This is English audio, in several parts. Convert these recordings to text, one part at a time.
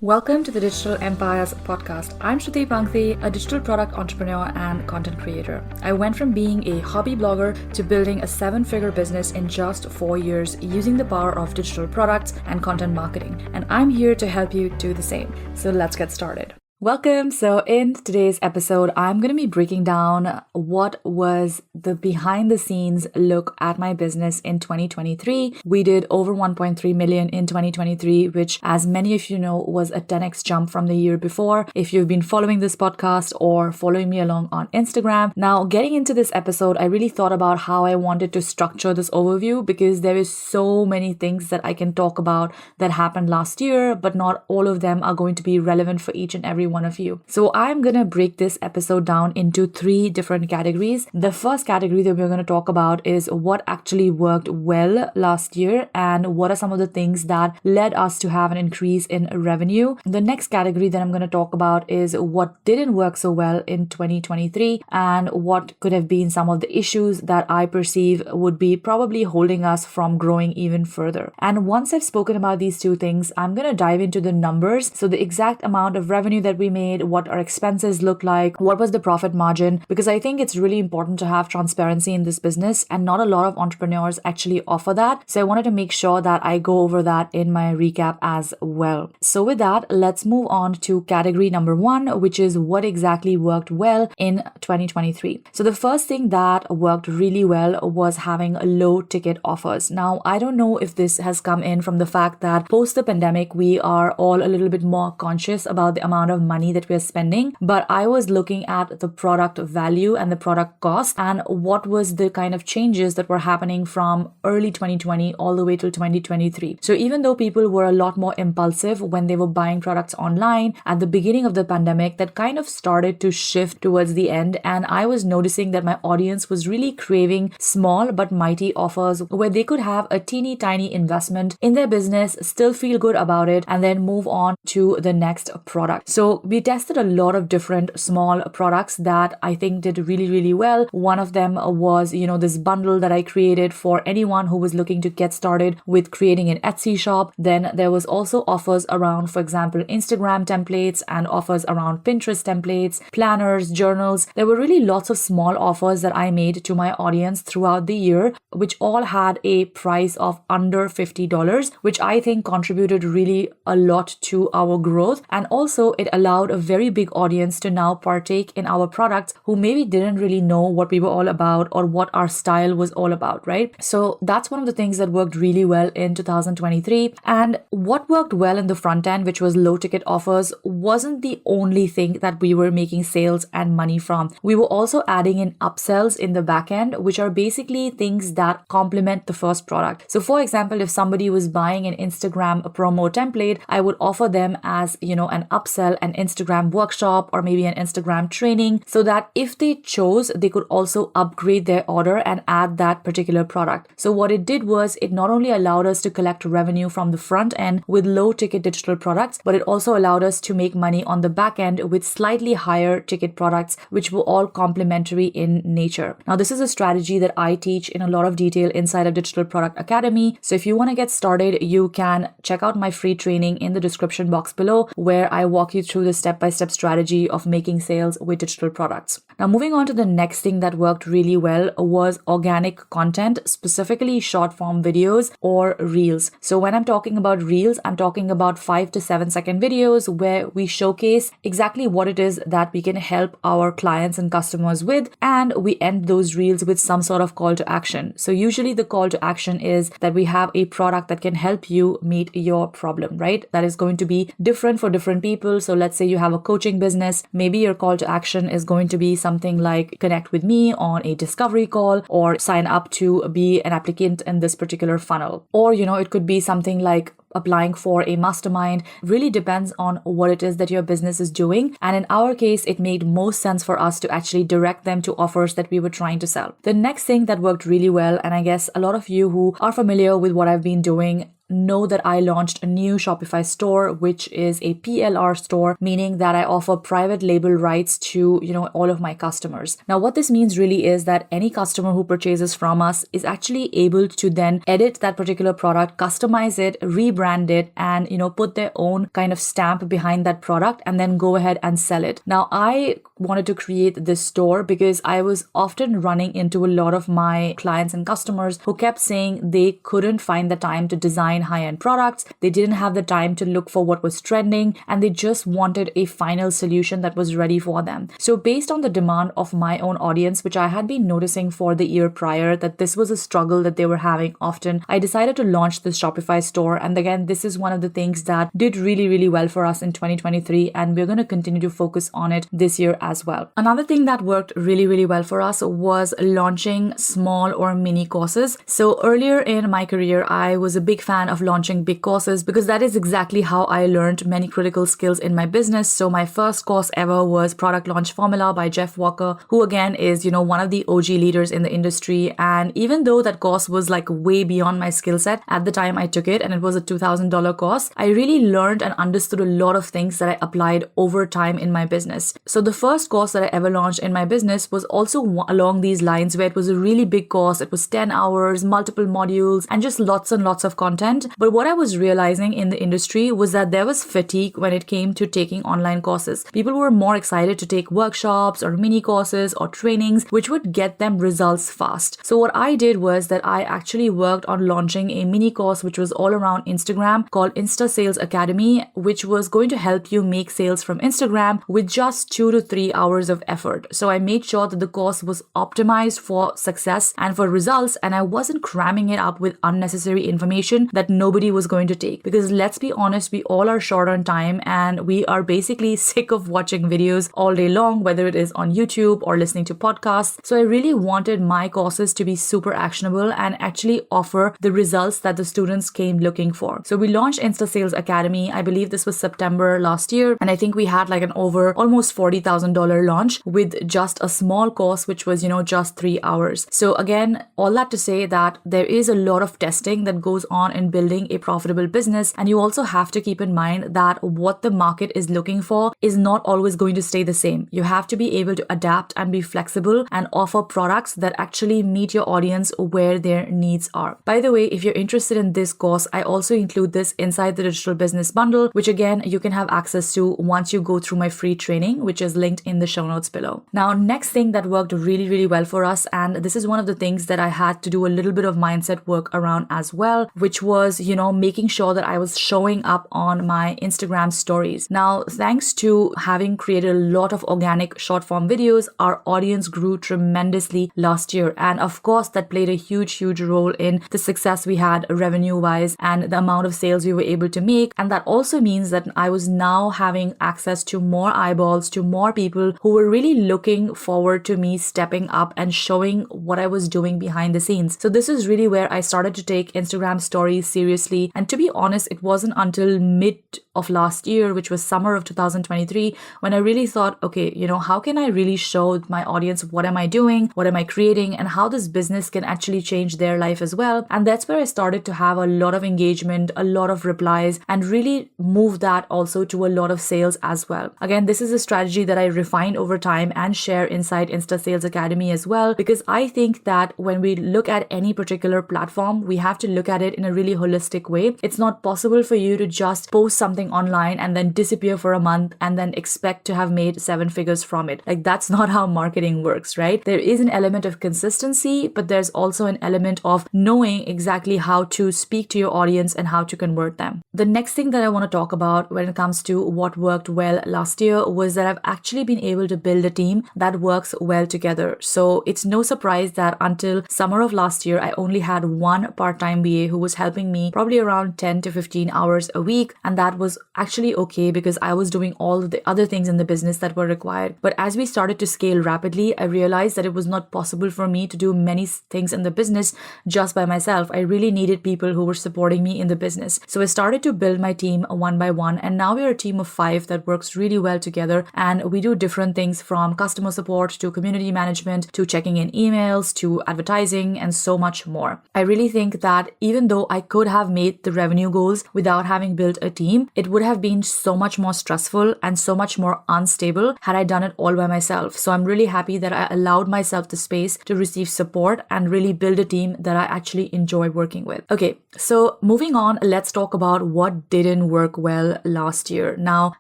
Welcome to the Digital Empires podcast. I'm Shruti Pangthi, a digital product entrepreneur and content creator. I went from being a hobby blogger to building a 7-figure business in just 4 years using the power of digital products and content marketing. And I'm here to help you do the same. So let's get started. Welcome. So in today's episode, I'm going to be breaking down what was the behind the scenes look at my business in 2023. We did over 1.3 million in 2023, which as many of you know was a 10x jump from the year before. If you've been following this podcast or following me along on Instagram. Now, getting into this episode, I really thought about how I wanted to structure this overview because there is so many things that I can talk about that happened last year, but not all of them are going to be relevant for each and every one of you. So I'm going to break this episode down into 3 different categories. The first category that we're going to talk about is what actually worked well last year and what are some of the things that led us to have an increase in revenue. The next category that I'm going to talk about is what didn't work so well in 2023 and what could have been some of the issues that I perceive would be probably holding us from growing even further. And once I've spoken about these 2 things, I'm going to dive into the numbers. So the exact amount of revenue that we made, what our expenses look like, what was the profit margin, because I think it's really important to have transparency in this business and not a lot of entrepreneurs actually offer that. So I wanted to make sure that I go over that in my recap as well. So with that, let's move on to category number 1, which is what exactly worked well in 2023. So the first thing that worked really well was having low ticket offers. Now, I don't know if this has come in from the fact that post the pandemic, we are all a little bit more conscious about the amount of money that we're spending, but I was looking at the product value and the product cost and what was the kind of changes that were happening from early 2020 all the way till 2023. So even though people were a lot more impulsive when they were buying products online at the beginning of the pandemic, that kind of started to shift towards the end, and I was noticing that my audience was really craving small but mighty offers where they could have a teeny tiny investment in their business, still feel good about it, and then move on to the next product. So we tested a lot of different small products that I think did really, really well. One of them was, this bundle that I created for anyone who was looking to get started with creating an Etsy shop. Then there was also offers around, for example, Instagram templates and offers around Pinterest templates, planners, journals. There were really lots of small offers that I made to my audience throughout the year, which all had a price of under $50, which I think contributed really a lot to our growth. And also it allowed a very big audience to now partake in our products who maybe didn't really know what we were all about or what our style was all about, right? So that's one of the things that worked really well in 2023. And what worked well in the front end, which was low ticket offers, wasn't the only thing that we were making sales and money from. We were also adding in upsells in the back end, which are basically things that complement the first product. So for example, if somebody was buying an Instagram promo template, I would offer them as, an upsell, an Instagram workshop, or maybe an Instagram training, so that if they chose, they could also upgrade their order and add that particular product. So what it did was it not only allowed us to collect revenue from the front end with low ticket digital products, but it also allowed us to make money on the back end with slightly higher ticket products, which were all complementary in nature. Now, this is a strategy that I teach in a lot of detail inside of Digital Product Academy. So if you want to get started, you can check out my free training in the description box below, where I walk you through the step-by-step strategy of making sales with digital products. Now, moving on to the next thing that worked really well was organic content, specifically short form videos or reels. So when I'm talking about reels, I'm talking about 5 to 7 second videos where we showcase exactly what it is that we can help our clients and customers with, and we end those reels with some sort of call to action. So usually the call to action is that we have a product that can help you meet your problem, right? That is going to be different for different people. So let's say you have a coaching business, maybe your call to action is going to be something like connect with me on a discovery call or sign up to be an applicant in this particular funnel. Or, it could be something like applying for a mastermind. Really depends on what it is that your business is doing. And in our case, it made most sense for us to actually direct them to offers that we were trying to sell. The next thing that worked really well, and I guess a lot of you who are familiar with what I've been doing know that I launched a new Shopify store, which is a PLR store, meaning that I offer private label rights to, all of my customers. Now, what this means really is that any customer who purchases from us is actually able to then edit that particular product, customize it, rebrand it, and, put their own kind of stamp behind that product and then go ahead and sell it. Now, I wanted to create this store because I was often running into a lot of my clients and customers who kept saying they couldn't find the time to design high-end products. They didn't have the time to look for what was trending, and they just wanted a final solution that was ready for them. So based on the demand of my own audience, which I had been noticing for the year prior, that this was a struggle that they were having often, I decided to launch this Shopify store. And again, this is one of the things that did really, really well for us in 2023, and we're going to continue to focus on it this year as well. Another thing that worked really, really well for us was launching small or mini courses. So earlier in my career, I was a big fan of launching big courses because that is exactly how I learned many critical skills in my business. So my first course ever was Product Launch Formula by Jeff Walker, who again is, one of the OG leaders in the industry. And even though that course was like way beyond my skill set at the time I took it, and it was a $2,000 course, I really learned and understood a lot of things that I applied over time in my business. So the first course that I ever launched in my business was also along these lines, where it was a really big course. It was 10 hours, multiple modules, and just lots and lots of content. But what I was realizing in the industry was that there was fatigue when it came to taking online courses. People were more excited to take workshops or mini courses or trainings, which would get them results fast. So what I did was that I actually worked on launching a mini course which was all around Instagram called Insta Sales Academy, which was going to help you make sales from Instagram with just 2 to 3 hours of effort. So I made sure that the course was optimized for success and for results, and I wasn't cramming it up with unnecessary information that nobody was going to take. Because let's be honest, we all are short on time and we are basically sick of watching videos all day long, whether it is on YouTube or listening to podcasts. So I really wanted my courses to be super actionable and actually offer the results that the students came looking for. So we launched Insta Sales Academy. I believe this was September last year, and I think we had like an over almost $40,000 launch with just a small course, which was, just 3 hours. So again, all that to say that there is a lot of testing that goes on in building a profitable business, and you also have to keep in mind that what the market is looking for is not always going to stay the same. You have to be able to adapt and be flexible and offer products that actually meet your audience where their needs are. By the way, if you're interested in this course, I also include this inside the Digital Business Bundle, which again, you can have access to once you go through my free training, which is linked in the show notes below. Now, next thing that worked really, really well for us, and this is one of the things that I had to do a little bit of mindset work around as well, which was, making sure that I was showing up on my Instagram stories. Now, thanks to having created a lot of organic short form videos, our audience grew tremendously last year. And of course, that played a huge, huge role in the success we had revenue wise and the amount of sales we were able to make. And that also means that I was now having access to more eyeballs, to more people who were really looking forward to me stepping up and showing what I was doing behind the scenes. So this is really where I started to take Instagram stories seriously. And to be honest, it wasn't until mid of last year, which was summer of 2023, when I really thought, okay, how can I really show my audience what am I doing, what am I creating, and how this business can actually change their life as well. And that's where I started to have a lot of engagement, a lot of replies, and really move that also to a lot of sales as well. Again, this is a strategy that I refined over time and share inside Insta Sales Academy as well, because I think that when we look at any particular platform, we have to look at it in a really holistic way. It's not possible for you to just post something online and then disappear for a month and then expect to have made 7 figures from it. Like, that's not how marketing works, right? There is an element of consistency, but there's also an element of knowing exactly how to speak to your audience and how to convert them. The next thing that I want to talk about when it comes to what worked well last year was that I've actually been able to build a team that works well together. So it's no surprise that until summer of last year, I only had one part-time BA who was helping me probably around 10 to 15 hours a week. And that was actually okay because I was doing all of the other things in the business that were required. But as we started to scale rapidly, I realized that it was not possible for me to do many things in the business just by myself. I really needed people who were supporting me in the business. So I started to build my team one by one. And now we're a team of 5 that works really well together. And we do different things from customer support to community management to checking in emails to advertising and so much more. I really think that even though I could would have made the revenue goals without having built a team, it would have been so much more stressful and so much more unstable had I done it all by myself. So I'm really happy that I allowed myself the space to receive support and really build a team that I actually enjoy working with. Okay, so moving on, let's talk about what didn't work well last year. Now,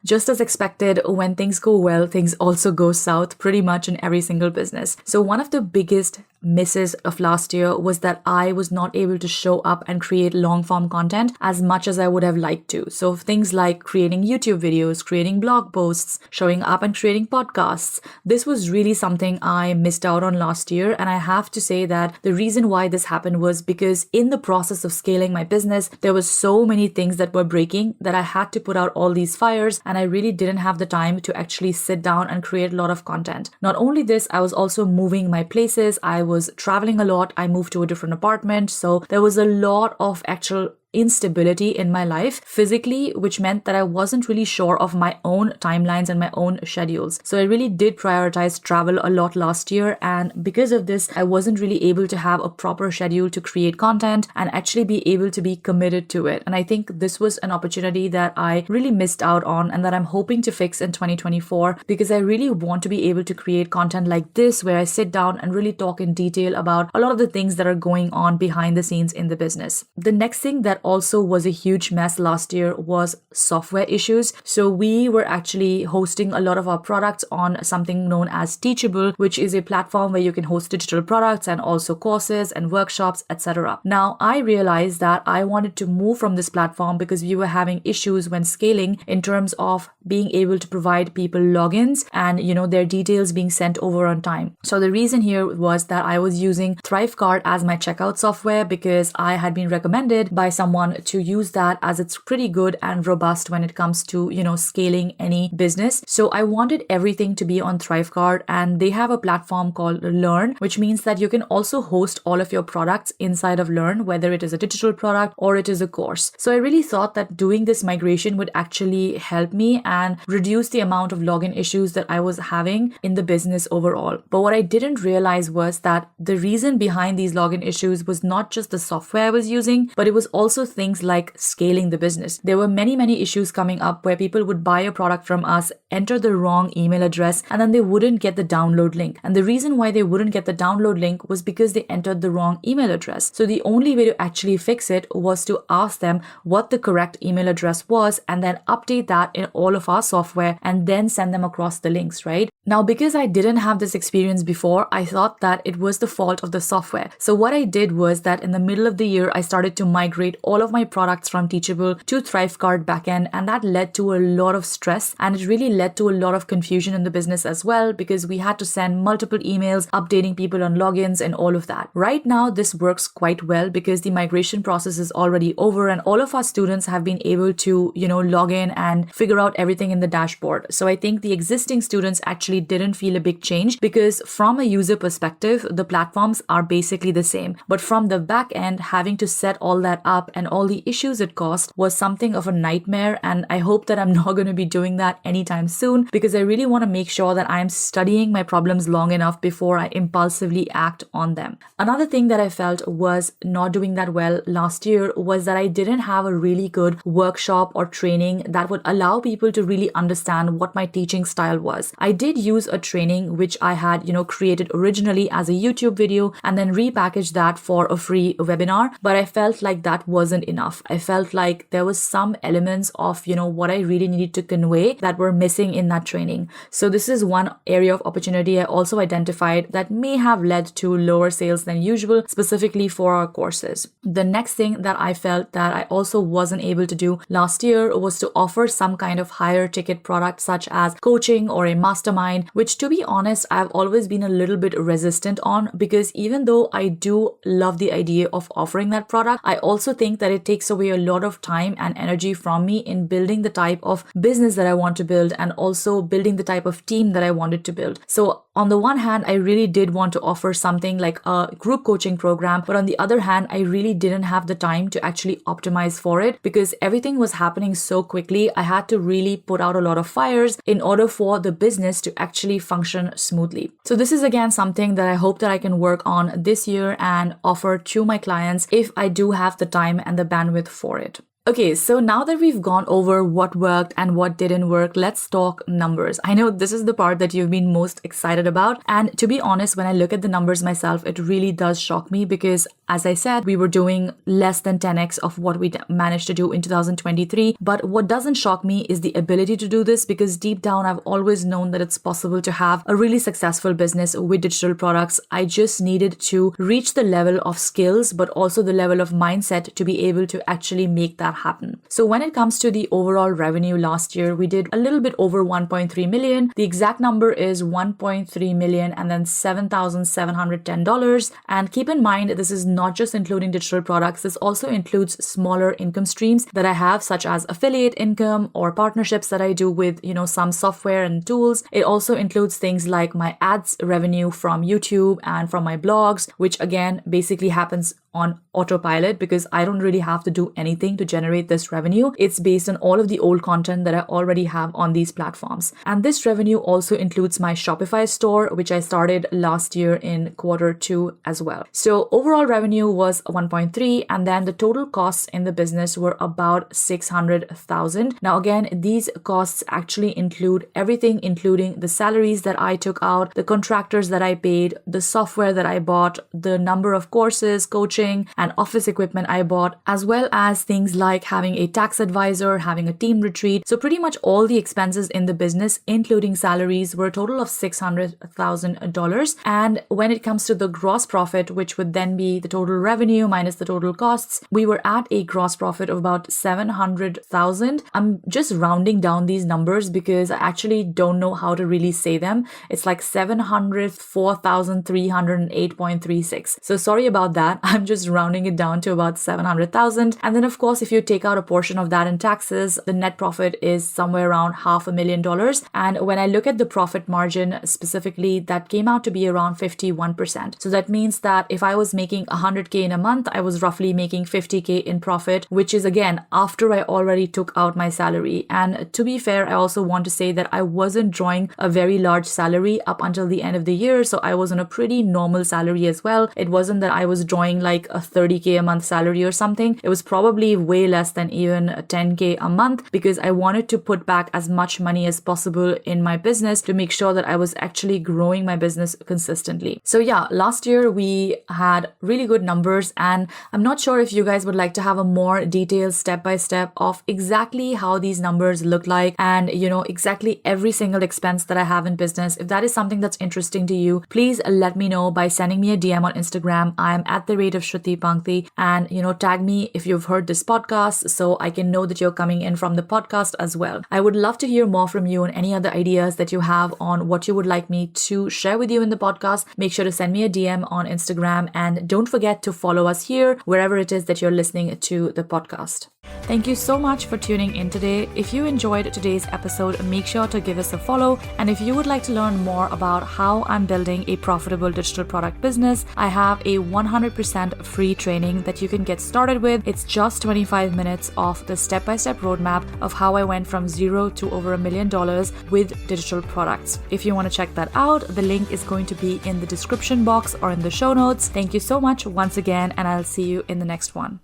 just as expected, when things go well, things also go south pretty much in every single business. So one of the biggest misses of last year was that I was not able to show up and create long form content as much as I would have liked to. So things like creating YouTube videos, creating blog posts, showing up and creating podcasts. This was really something I missed out on last year. And I have to say that the reason why this happened was because in the process of scaling my business, there was so many things that were breaking that I had to put out all these fires, and I really didn't have the time to actually sit down and create a lot of content. Not only this, I was also moving my places. I was traveling a lot. I moved to a different apartment. So there was a lot of actual instability in my life physically, which meant that I wasn't really sure of my own timelines and my own schedules. So I really did prioritize travel a lot last year. And because of this, I wasn't really able to have a proper schedule to create content and actually be able to be committed to it. And I think this was an opportunity that I really missed out on and that I'm hoping to fix in 2024, because I really want to be able to create content like this, where I sit down and really talk in detail about a lot of the things that are going on behind the scenes in the business. The next thing that also was a huge mess last year was software issues. So we were actually hosting a lot of our products on something known as Teachable, which is a platform where you can host digital products and also courses and workshops, etc. Now, I realized that I wanted to move from this platform because we were having issues when scaling in terms of being able to provide people logins and, their details being sent over on time. So the reason here was that I was using Thrivecart as my checkout software because I had been recommended by someone to use that, as it's pretty good and robust when it comes to, scaling any business. So I wanted everything to be on Thrivecart, and they have a platform called Learn, which means that you can also host all of your products inside of Learn, whether it is a digital product or it is a course. So I really thought that doing this migration would actually help me and reduce the amount of login issues that I was having in the business overall. But what I didn't realize was that the reason behind these login issues was not just the software I was using, but it was also things like scaling the business. There were many issues coming up where people would buy a product from us, enter the wrong email address, and then they wouldn't get the download link. And the reason why they wouldn't get the download link was because they entered the wrong email address. So the only way to actually fix it was to ask them what the correct email address was and then update that in all of our software and then send them across the links, right? Now, because I didn't have this experience before, I thought that it was the fault of the software. So what I did was that in the middle of the year, I started to migrate all of my products from Teachable to Thrivecart backend, and that led to a lot of stress, and it really led to a lot of confusion in the business as well, because we had to send multiple emails updating people on logins and all of that. Right now, this works quite well because the migration process is already over and all of our students have been able to, log in and figure out everything in the dashboard. So I think the existing students actually didn't feel a big change because from a user perspective, the platforms are basically the same. But from the back end, having to set all that up and all the issues it caused was something of a nightmare. And I hope that I'm not going to be doing that anytime soon, because I really want to make sure that I'm studying my problems long enough before I impulsively act on them. Another thing that I felt was not doing that well last year was that I didn't have a really good workshop or training that would allow people to really understand what my teaching style was. I did use a training which I had, created originally as a YouTube video and then repackaged that for a free webinar, but I felt like that wasn't enough. I felt like there was some elements of, what I really needed to convey that were missing in that training. So this is one area of opportunity I also identified that may have led to lower sales than usual, specifically for our courses. The next thing that I felt that I also wasn't able to do last year was to offer some kind of higher ticket product such as coaching or a mastermind, which to be honest, I've always been a little bit resistant on, because even though I do love the idea of offering that product, I also think that it takes away a lot of time and energy from me in building the type of business that I want to build and also building the type of team that I wanted to build. So on the one hand, I really did want to offer something like a group coaching program, but on the other hand, I really didn't have the time to actually optimize for it because everything was happening so quickly. I had to really put out a lot of fires in order for the business to actually function smoothly. So this is again something that I hope that I can work on this year and offer to my clients if I do have the time and the bandwidth for it. Okay, so now that we've gone over what worked and what didn't work, let's talk numbers. I know this is the part that you've been most excited about. And to be honest, when I look at the numbers myself, it really does shock me because, as I said, we were doing less than 10x of what we managed to do in 2023. But what doesn't shock me is the ability to do this, because deep down, I've always known that it's possible to have a really successful business with digital products. I just needed to reach the level of skills, but also the level of mindset to be able to actually make that happen. So when it comes to the overall revenue last year, we did a little bit over 1.3 million. The exact number is 1.3 million and then $7,710. And keep in mind, this is not just including digital products. This also includes smaller income streams that I have, such as affiliate income or partnerships that I do with, some software and tools. It also includes things like my ads revenue from YouTube and from my blogs, which again, basically happens on autopilot because I don't really have to do anything to generate this revenue. It's based on all of the old content that I already have on these platforms. And this revenue also includes my Shopify store, which I started last year in Q2 as well. So overall revenue was 1.3, and then the total costs in the business were about 600,000. Now again, these costs actually include everything, including the salaries that I took out, the contractors that I paid, the software that I bought, the number of courses, coaching, and office equipment I bought, as well as things like having a tax advisor, having a team retreat. So pretty much all the expenses in the business, including salaries, were a total of $600,000. And when it comes to the gross profit, which would then be the total revenue minus the total costs, we were at a gross profit of about 700,000. I'm just rounding down these numbers because I actually don't know how to really say them. It's like 704,308.36. So sorry about that. I'm just rounding it down to about 700,000. And then of course, if you take out a portion of that in taxes, the net profit is somewhere around $500,000. And when I look at the profit margin specifically, that came out to be around 51%. So that means that if I was making 100K in a month, I was roughly making 50K in profit, which is again, after I already took out my salary. And to be fair, I also want to say that I wasn't drawing a very large salary up until the end of the year. So I was on a pretty normal salary as well. It wasn't that I was drawing like a 30K a month salary or something. It was probably way less than even 10K a month because I wanted to put back as much money as possible in my business to make sure that I was actually growing my business consistently. So yeah, last year we had really good numbers, and I'm not sure if you guys would like to have a more detailed step-by-step of exactly how these numbers look like and, exactly every single expense that I have in business. If that is something that's interesting to you, please let me know by sending me a DM on Instagram. I am at the rate of Shruti Pangthi, and tag me if you've heard this podcast so I can know that you're coming in from the podcast as well. I would love to hear more from you and any other ideas that you have on what you would like me to share with you in the podcast. Make sure to send me a DM on Instagram, and don't forget to follow us here wherever it is that you're listening to the podcast. Thank you so much for tuning in today. If you enjoyed today's episode, make sure to give us a follow. And if you would like to learn more about how I'm building a profitable digital product business, I have a 100% free training that you can get started with. It's just 25 minutes of the step-by-step roadmap of how I went from zero to over $1 million with digital products. If you want to check that out, the link is going to be in the description box or in the show notes. Thank you so much once again, and I'll see you in the next one.